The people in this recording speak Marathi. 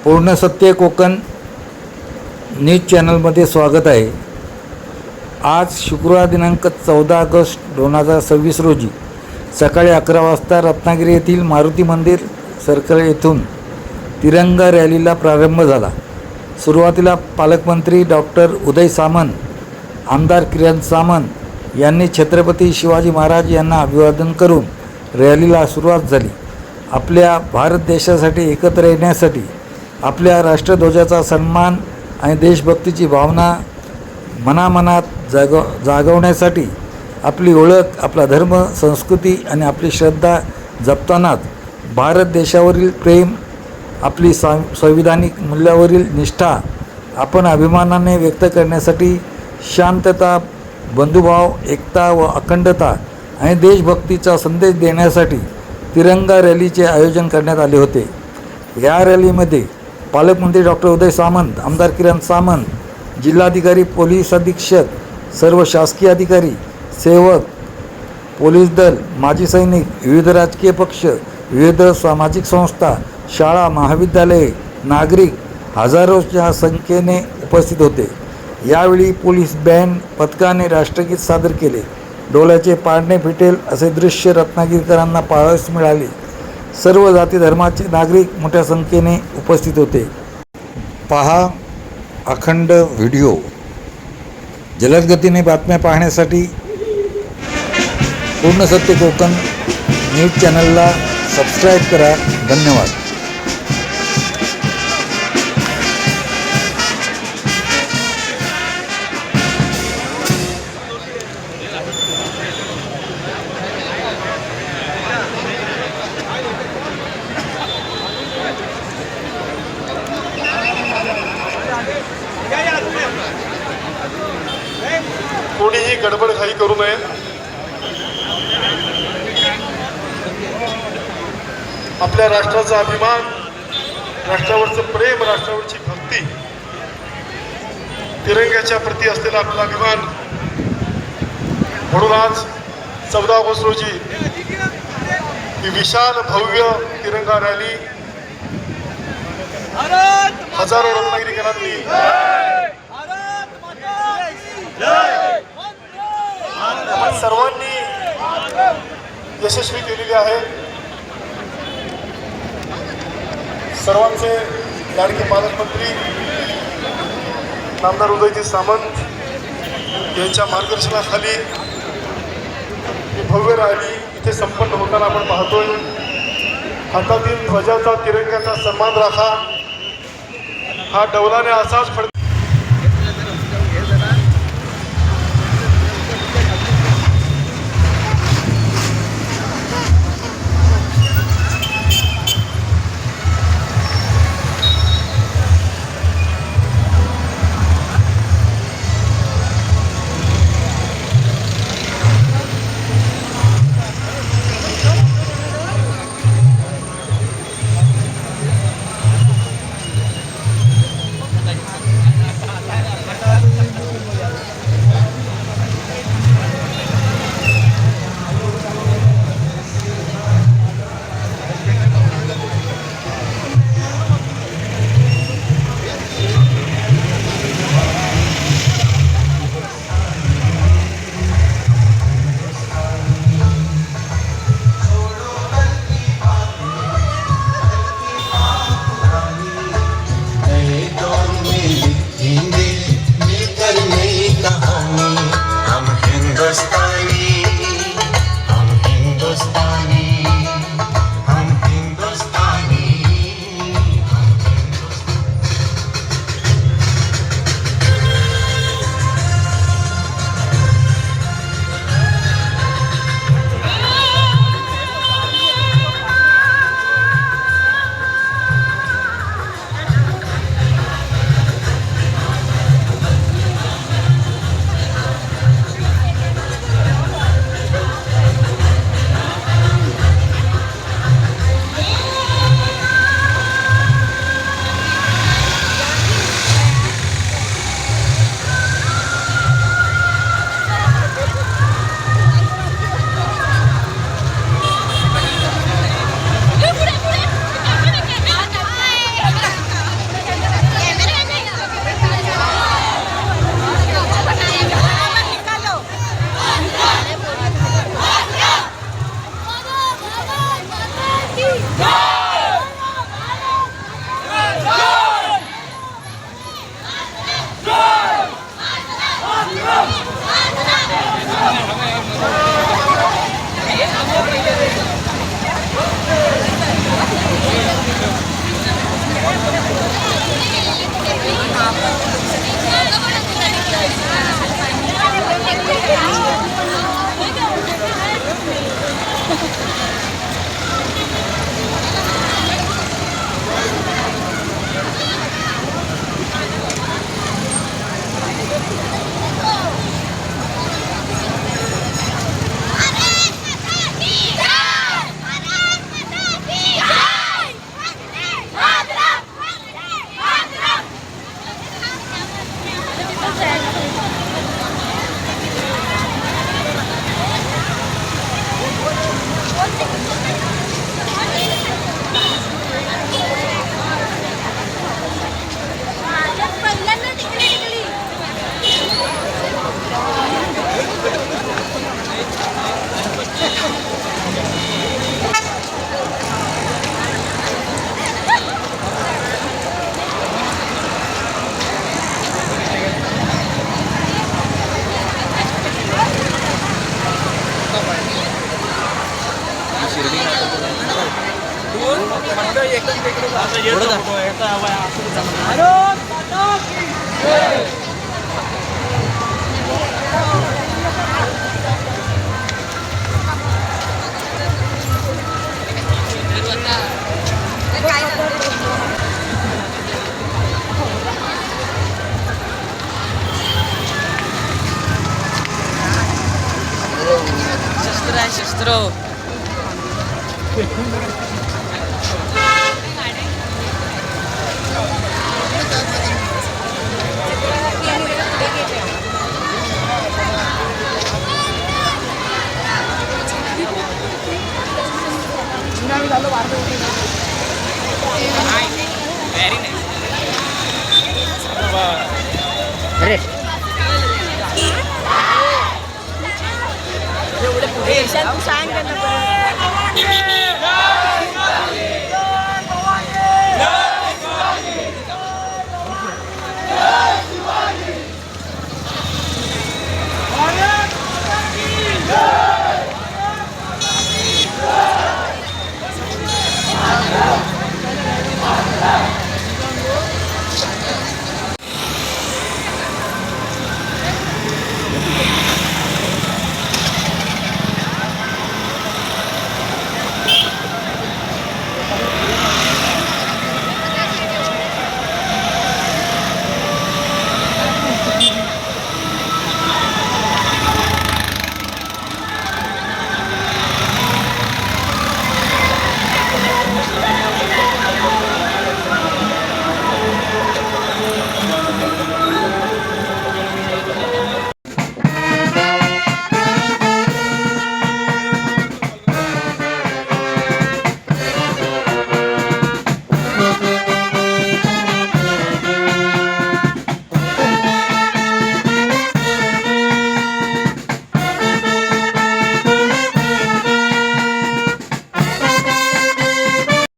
पूर्ण सत्य कोकण न्यूज चॅनलमध्ये स्वागत आहे। आज शुक्रवार दिनांक 14 ऑगस्ट 2026 रोजी सकाळी 11 वाजता रत्नागिरी येथील मारुती मंदिर सर्कल येथून तिरंगा रॅलीला प्रारंभ झाला। सुरुवातीला पालकमंत्री डॉक्टर उदय सामंत, आमदार किरण सामंत यांनी छत्रपती शिवाजी महाराज यांना अभिवादन करून रॅलीला सुरुवात झाली। आपल्या भारत देशासाठी एकत्र येण्यासाठी, आपल्या राष्ट्रध्वजाचा सन्मान आणि देशभक्तीची भावना मनामनात जागवण्यासाठी, आपली ओळख, आपला धर्म, संस्कृती आणि आपली श्रद्धा जपतानाच भारत देशावरील प्रेम, आपली संविधानिक मूल्यावरील निष्ठा आपण अभिमानाने व्यक्त करण्यासाठी शांतता, बंधुभाव, एकता व अखंडता आणि देशभक्तीचा संदेश देण्यासाठी तिरंगा रॅलीचे आयोजन करण्यात आले होते। या रॅलीमध्ये पालकमंत्री डॉक्टर उदय सामंत, आमदार किरण सामंत, जिल्हाधिकारी, पोलीस अधीक्षक, सर्व शासकीय अधिकारी, सेवक, पोलीस दल, माजी सैनिक, विविध राजकीय पक्ष, विविध सामाजिक संस्था, शाळा, महाविद्यालये, नागरिक हजारोच्या संख्येने उपस्थित होते। यावेळी पोलीस बँड पथकाने राष्ट्रगीत सादर केले। डोळ्याचे पारणे फिटेल असे दृश्य रत्नागिरीकरांना पाहावयास मिळाले। सर्व जाती धर्माचे नागरिक मोठ्या संख्येने उपस्थित होते। पहा अखंड व्हिडिओ। जलद गतीने बातम्या पाहण्यासाठी पूर्ण सत्य कोकण न्यूज चॅनलला सबस्क्राईब करा। धन्यवाद। कोणीही गडबडघाई करू नये। आपल्या राष्ट्राचा अभिमान, राष्ट्रावरचं प्रेम, राष्ट्रावरची भक्ती, तिरंग्याच्या प्रती असलेला आपला अभिमान, म्हणून आज 14 ऑगस्ट रोजी ही विशाल भव्य तिरंगा रॅली हजारो रत्नागिरीकरांनी आपण सर्वांनी यशस्वी केलेली आहे। सर्वांचे लाडके पालकमंत्री आमदार उदयजी सामंत यांच्या मार्गदर्शनाखाली ही भव्य रॅली इथे संपन्न होताना आपण पाहतोय। हातातील ध्वजाचा, तिरंग्याचा सन्मान राखा। हा डौलाने असाच फडक शस्त्र आहे शस्त्र. अरे एवढे पुढे